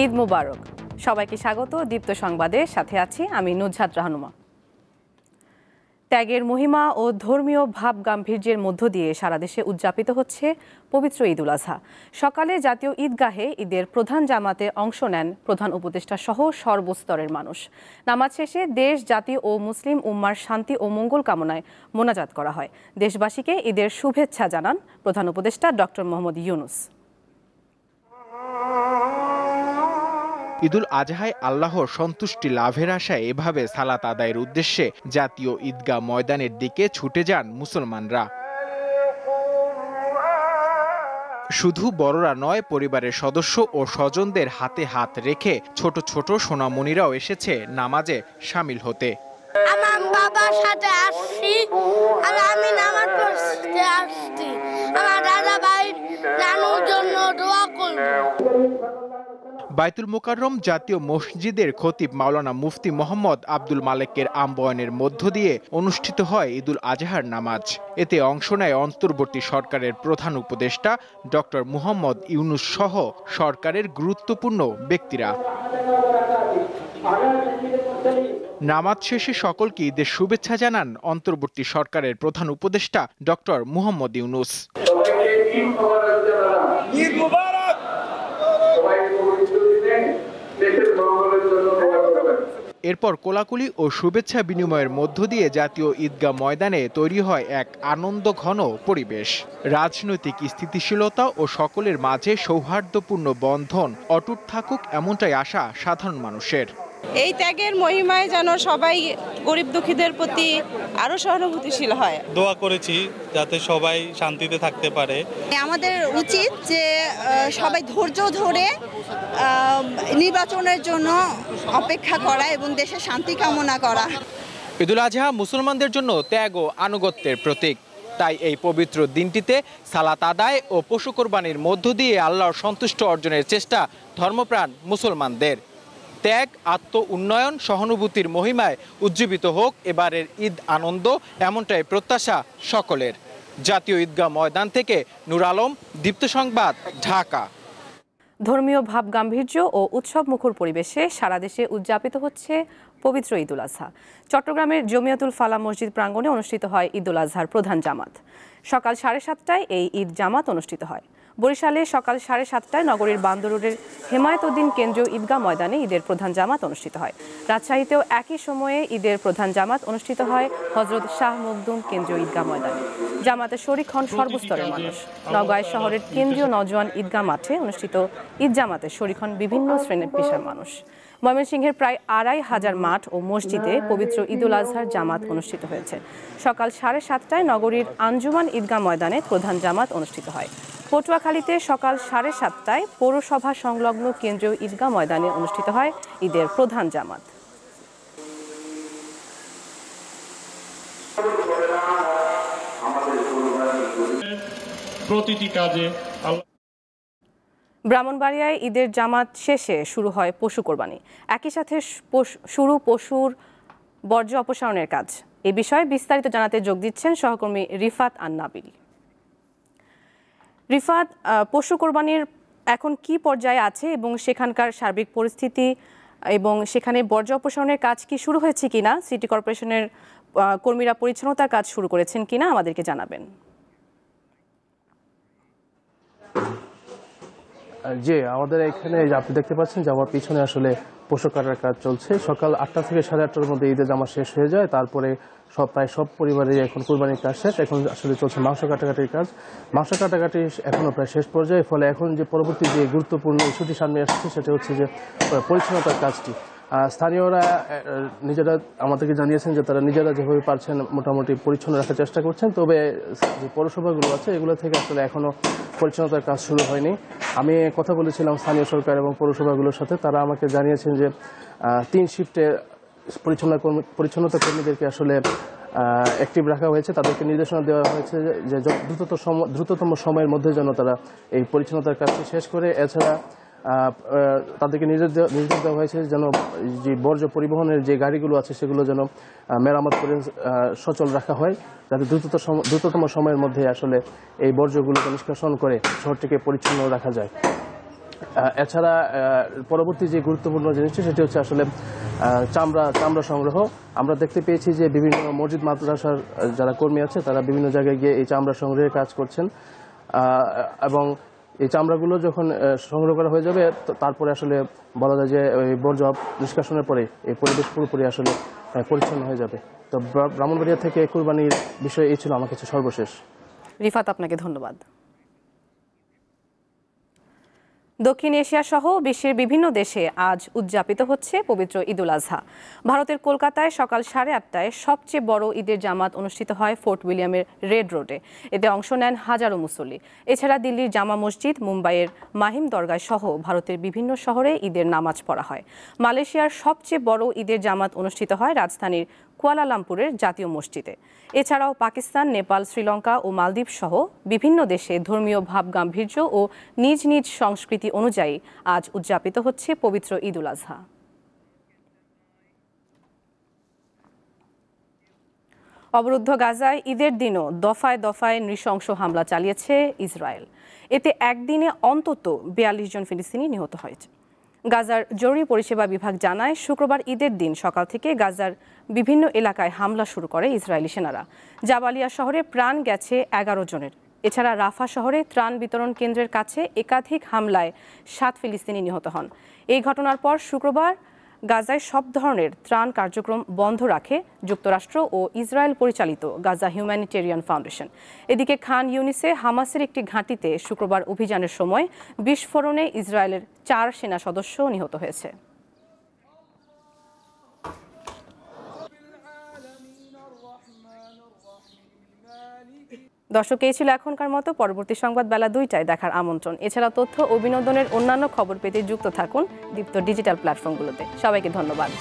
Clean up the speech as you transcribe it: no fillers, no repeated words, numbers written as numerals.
ঈদ মুবারক। সবাইকে স্বাগত দীপ্ত সংবাদে, সাথে আছি আমি নুজহাত রাহনুমা। ত্যাগের মহিমা ও ধর্মীয় ভাব গাম্ভীর্যের মধ্য দিয়ে সারা দেশে উদযাপিত হচ্ছে পবিত্র ঈদুল আজহা। সকালে জাতীয় ঈদগাহে ঈদের প্রধান জামাতে অংশ নেন প্রধান উপদেষ্টা সহ সর্বস্তরের মানুষ। নামাজ শেষে দেশ, জাতি ও মুসলিম উম্মার শান্তি ও মঙ্গল কামনায় মোনাজাত করা হয়। দেশবাসীকে ঈদের শুভেচ্ছা জানান প্রধান উপদেষ্টা ডক্টর মোহাম্মদ ইউনূস। ঈদুল আজহায় আল্লাহর সন্তুষ্টি লাভের আশায় এভাবে সালাত আদায়ের উদ্দেশ্যে জাতীয় ঈদগাহ ময়দানের দিকে ছুটে যান মুসলমানরা। শুধু বড়রা নয়, পরিবারের সদস্য ও স্বজনদের হাতে হাত রেখে ছোট ছোট সোনামণিরাও এসেছে নামাজে শামিল হতে। আমার বাবার সাথে আসছি আর আমি নামাজ পড়তে আসছি। আমার দাদা ভাই নানুর জন্য দোয়া করব। বায়তুল মোকাররম জাতীয় মসজিদের খতিব মাওলানা মুফতি মোহাম্মদ আব্দুল মালেকের আহ্বানের মধ্য দিয়ে অনুষ্ঠিত হয় ঈদুল আজহার নামাজ। এতে অংশ নেয় অন্তর্বর্তী সরকারের প্রধান উপদেষ্টা ডক্টর মোহাম্মদ ইউনূস সহ সরকারের গুরুত্বপূর্ণ ব্যক্তিরা। নামাজ শেষে সকলকে ঈদের শুভেচ্ছা জানান অন্তর্বর্তী সরকারের প্রধান উপদেষ্টা ডক্টর মোহাম্মদ ইউনূস। এরপর কোলাকুলি ও শুভেচ্ছা বিনিময়ের মধ্য দিয়ে জাতীয় ঈদগাহ ময়দানে তৈরি হয় এক আনন্দ ঘন পরিবেশ। রাজনৈতিক স্থিতিশীলতা ও সকলের মাঝে সৌহার্দ্যপূর্ণ বন্ধন অটুট থাকুক, এমনটাই আশা সাধারণ মানুষের। এই ত্যাগের মহিমায় যেন সবাই গরিব দুঃখীদের প্রতি আরো সহানুভূতিশীল হয়। দোয়া করেছি যাতে সবাই শান্তিতে থাকতে পারে। আমাদের উচিত যে সবাই ধৈর্য ধরে নির্বাচনের জন্য অপেক্ষা করা এবং দেশের শান্তি কামনা করা। ঈদুল আজহা মুসলমানদের জন্য ত্যাগ ও আনুগত্যের প্রতীক। তাই এই পবিত্র দিনটিতে সালাত আদায় ও পশু কোরবানির মধ্য দিয়ে আল্লাহর সন্তুষ্টি অর্জনের চেষ্টা ধর্মপ্রাণ মুসলমানদের। ত্যাগ, আত্ম উন্নয়ন, সহানুভূতির মহিমায় উজ্জীবিত হোক এবারের ঈদ আনন্দ, এমনটাই প্রত্যাশা সকলের। জাতীয় ঈদগাহ ময়দান থেকে নূর আলম, দীপ্ত সংবাদ, ঢাকা। ধর্মীয় ভাব গাম্ভীর্য ও উৎসব মুখর পরিবেশে সারা দেশে উদযাপিত হচ্ছে পবিত্র ঈদুল আজহা। চট্টগ্রামের জমিয়াতুল ফালাহ মসজিদ প্রাঙ্গণে অনুষ্ঠিত হয় ঈদুল আজহার প্রধান জামাত। সকাল 7:30টায় এই ঈদ জামাত অনুষ্ঠিত হয়। বরিশালে সকাল 7:30টায় নগরীর বান্দরুরের হেমায়েত উদ্দিন কেন্দ্রীয় ঈদগাহ ময়দানে ঈদের প্রধান জামাত অনুষ্ঠিত হয়। রাজশাহীতেও একই সময়ে ঈদের প্রধান জামাত অনুষ্ঠিত হয় হযরত শাহ মখদুম কেন্দ্রীয় ঈদগাহ ময়দানে। জামাতে শরীক হন সর্বস্তরের মানুষ। নওগাঁ শহরের কেন্দ্রীয় নওজোয়ান ঈদগাহ মাঠে অনুষ্ঠিত ঈদ জামাতে শরীক হন বিভিন্ন শ্রেণীর পেশার মানুষ। ময়মনসিংহের প্রায় 2,500 মাঠ ও মসজিদে পবিত্র ঈদুল আজহার জামাত অনুষ্ঠিত হয়েছে। সকাল 7:30টায় নগরীর আঞ্জুমান ঈদগাহ ময়দানে প্রধান জামাত অনুষ্ঠিত হয়। পটুয়াখালীতে সকাল 7:30টায় পৌরসভা সংলগ্ন কেন্দ্রীয় ঈদগাহ ময়দানে অনুষ্ঠিত হয় ঈদের প্রধান জামাত। প্রতিটি কাজে ব্রাহ্মণবাড়িয়ায় ঈদের জামাত শেষে শুরু হয় পশু কোরবানি। একই সাথে শুরু পশুর বর্জ্য অপসারণের কাজ। এ বিষয়ে বিস্তারিত জানাতে যোগ দিচ্ছেন সহকর্মী রিফাত আন-নাবিল। রিফাত, পশু কোরবানির এখন কি পর্যায়ে আছে এবং সেখানকার সার্বিক পরিস্থিতি এবং সেখানে বর্জ্য অপসারণের কাজ কি শুরু হয়েছে কিনা, সিটি কর্পোরেশনের কর্মীরা পরিচ্ছন্নতার কাজ শুরু করেছেন কিনা আমাদেরকে জানাবেন। জি, আমাদের এখানে আপনি দেখতে পাচ্ছেন যে আমার পিছনে আসলে পশু কাটার কাজ চলছে। সকাল 8টা থেকে 8:30টার মধ্যে ঈদের জামা শেষ হয়ে যায়। তারপরে প্রায় সব পরিবারের এখন কোরবানির কাজ শেষ। এখন আসলে চলছে মাংস কাটাকাটির কাজ। মাংস কাটাকাটি এখনও প্রায় শেষ পর্যায়ে। ফলে এখন যে পরবর্তী যে গুরুত্বপূর্ণ ইস্যুটি সামনে আসছে সেটা হচ্ছে যে পরিচ্ছন্নতার কাজটি। স্থানীয়রা নিজেরা আমাদেরকে জানিয়েছেন যে তারা নিজেরা যেভাবে পারছেন মোটামুটি পরিচ্ছন্ন রাখার চেষ্টা করছেন। তবে যে পৌরসভাগুলো আছে এগুলো থেকে আসলে এখনও পরিচ্ছন্নতার কাজ শুরু হয়নি। আমি কথা বলেছিলাম স্থানীয় সরকার এবং পৌরসভাগুলোর সাথে। তারা আমাকে জানিয়েছেন যে 3 শিফটে পরিচ্ছন্নতা কর্মীদেরকে আসলে অ্যাক্টিভ রাখা হয়েছে। তাদেরকে নির্দেশনা দেওয়া হয়েছে যে দ্রুততম সময়ের মধ্যে যেন তারা এই পরিচ্ছন্নতার কাজটি শেষ করে। এছাড়া তাদেরকে নির্দেশ দেওয়া হয়েছে যেন যে বর্জ্য পরিবহনের যে গাড়িগুলো আছে সেগুলো যেন মেরামত করে সচল রাখা হয়, যাতে দ্রুততম সময়ের মধ্যে আসলে এই বর্জ্যগুলোকে নিষ্কাশন করে শহরটিকে পরিচ্ছন্ন রাখা যায়। এছাড়া পরবর্তী যে গুরুত্বপূর্ণ জিনিসটি সেটি হচ্ছে আসলে চামড়া সংগ্রহ। আমরা দেখতে পেয়েছি যে বিভিন্ন মসজিদ মাদ্রাসার যারা কর্মী আছে তারা বিভিন্ন জায়গায় গিয়ে এই চামড়া সংগ্রহের কাজ করছেন এবং এই চামড়াগুলো যখন সংগ্রহ করা হয়ে যাবে তারপরে আসলে বলা যায় যে ওই বর্জ্য নিষ্কাশনের পরে এই পরিবেশ পুরোপুরি আসলে পরিচ্ছন্ন হয়ে যাবে। তো ব্রাহ্মণবাড়িয়া থেকে কুরবানির বিষয়ে এই ছিল আমার কাছে সর্বশেষ। রিফাত, আপনাকে ধন্যবাদ। দক্ষিণ এশিয়া সহ বিশ্বের বিভিন্ন দেশে আজ উদযাপিত হচ্ছে পবিত্র ঈদুল আজহা। ভারতের কলকাতায় সকাল 8:30টায় সবচেয়ে বড় ঈদের জামাত অনুষ্ঠিত হয় ফোর্ট উইলিয়ামের রেড রোডে। এতে অংশ নেন হাজারো মুসল্লি। এছাড়া দিল্লির জামা মসজিদ, মুম্বাইয়ের মাহিম দরগায় সহ ভারতের বিভিন্ন শহরে ঈদের নামাজ পড়া হয়। মালয়েশিয়ার সবচেয়ে বড় ঈদের জামাত অনুষ্ঠিত হয় রাজধানীর কুয়ালালামপুরের জাতীয় মসজিদে। এছাড়াও পাকিস্তান, নেপাল, শ্রীলঙ্কা ও মালদ্বীপ সহ বিভিন্ন দেশে ধর্মীয় ভাবগাম্ভীর্য ও নিজ নিজ সংস্কৃতি অনুযায়ী আজ উদযাপিত হচ্ছে পবিত্র ঈদুল আজহা। অবরুদ্ধ গাজায় ঈদের দিনও দফায় দফায় নৃশংস হামলা চালিয়েছে ইসরায়েল। এতে একদিনে অন্তত 42 জন ফিলিস্তিনি নিহত হয়েছে। গাজার জরুরি পরিষেবা বিভাগ জানায়, শুক্রবার ঈদের দিন সকাল থেকে গাজার বিভিন্ন এলাকায় হামলা শুরু করে ইসরায়েলি সেনারা। জাবালিয়া শহরে প্রাণ গেছে 11 জনের। এছাড়া রাফা শহরে ত্রাণ বিতরণ কেন্দ্রের কাছে একাধিক হামলায় 7 ফিলিস্তিনি নিহত হন। এই ঘটনার পর শুক্রবার গাজায় সব ধরনের ত্রাণ কার্যক্রম বন্ধ রাখে যুক্তরাষ্ট্র ও ইসরায়েল পরিচালিত গাজা হিউম্যানিটেরিয়ান ফাউন্ডেশন। এদিকে খান ইউনিসে হামাসের একটি ঘাঁটিতে শুক্রবার অভিযানের সময় বিস্ফোরণে ইসরায়েলের 4 সেনা সদস্য নিহত হয়েছে। দর্শক, এই ছিল এখনকার মতো। পরবর্তী সংবাদ বেলা 2টায় দেখার আমন্ত্রণ। এছাড়া তথ্য ও বিনোদনের অন্যান্য খবর পেতে যুক্ত থাকুন দীপ্ত ডিজিটাল প্ল্যাটফর্মগুলোতে। সবাইকে ধন্যবাদ।